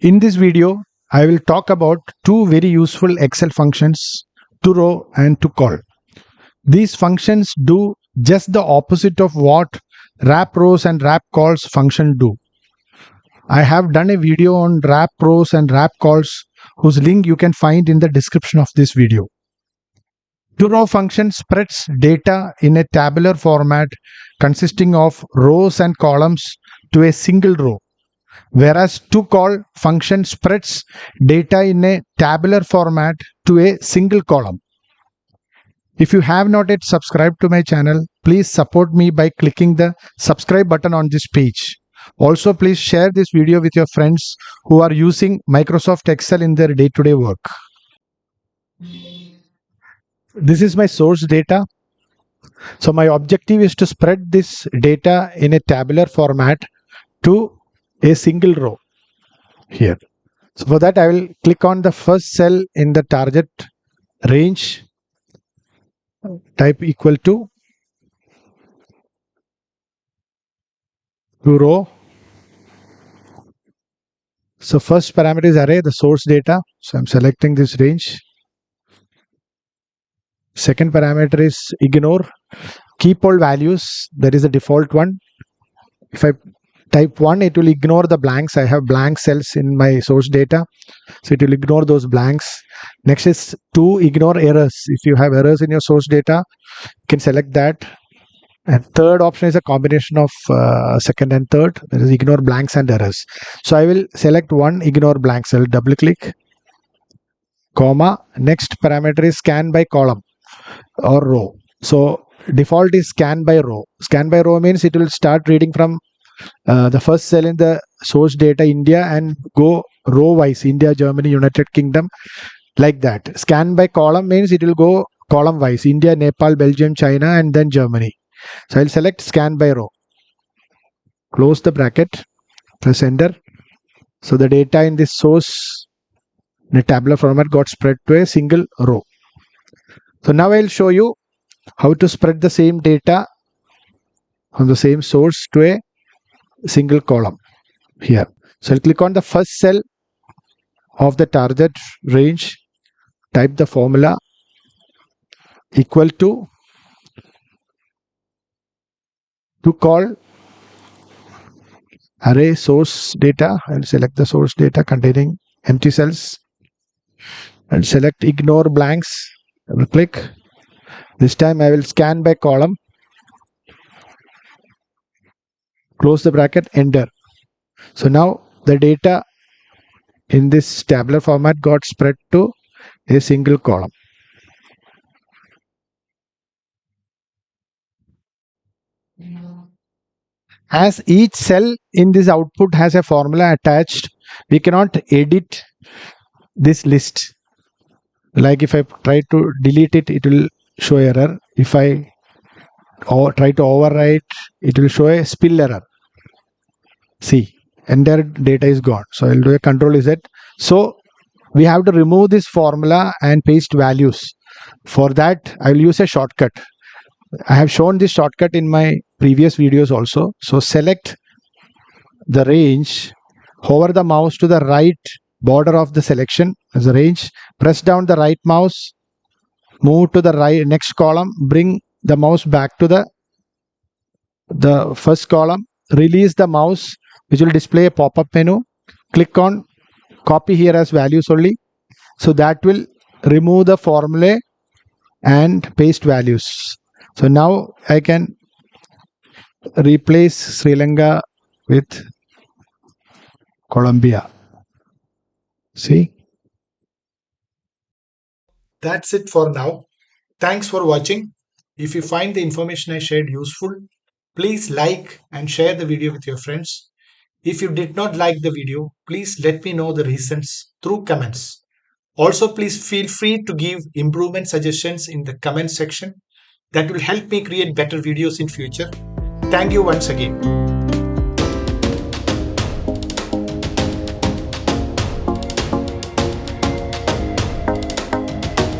In this video, I will talk about two very useful Excel functions, torow and tocol. These functions do just the opposite of what wrap rows and wrap calls function do. I have done a video on wrap rows and wrap calls whose link you can find in the description of this video. Torow function spreads data in a tabular format consisting of rows and columns to a single row, whereas tocol function spreads data in a tabular format to a single column. If you have not yet subscribed to my channel, please support me by clicking the subscribe button on this page. Also, please share this video with your friends who are using Microsoft Excel in their day-to-day work. This is my source data. So my objective is to spread this data in a tabular format to a single row here. So for that, I will click on the first cell in the target range, type equal to row. So first parameter is array, the source data. So I'm selecting this range. Second parameter is ignore, keep all values. That is the default one. If I type 1, it will ignore the blanks. I have blank cells in my source data, so it will ignore those blanks. Next is 2, ignore errors. If you have errors in your source data, you can select that. And third option is a combination of second and third. That is ignore blanks and errors. So I will select 1, ignore blanks. I will double click, comma. Next parameter is scan by column or row. So default is scan by row. Scan by row means it will start reading from the first cell in the source data India and go row wise India, Germany, United Kingdom, like that. Scan by column means it will go column wise India, Nepal, Belgium, China, and then Germany. So I'll select scan by row, close the bracket, press enter. So the data in this source in a tabular format got spread to a single row. So now I'll show you how to spread the same data on the same source to a single column here. So I'll click on the first cell of the target range, type the formula equal to tocol array source data. I'll select the source data containing empty cells and select ignore blanks. I will click. This time I will scan by column, close the bracket, enter. So now the data in this tabular format got spread to a single column. As each cell in this output has a formula attached, we cannot edit this list. Like if I try to delete it, it will show error. If I try to overwrite, it will show a spill error. See, entire data is gone. So I'll do a Control Z. So we have to remove this formula and paste values. For that, I will use a shortcut. I have shown this shortcut in my previous videos also. So select the range, hover the mouse to the right border of the selection as a range, press down the right mouse, move to the right next column, bring the mouse back to the first column, release the mouse, which will display a pop-up menu. Click on copy here as values only. So that will remove the formula and paste values. So now I can replace Sri Lanka with Colombia. See? That's it for now. Thanks for watching. If you find the information I shared useful, please like and share the video with your friends. If you did not like the video, please let me know the reasons through comments. Also, please feel free to give improvement suggestions in the comment section. That will help me create better videos in future. Thank you once again.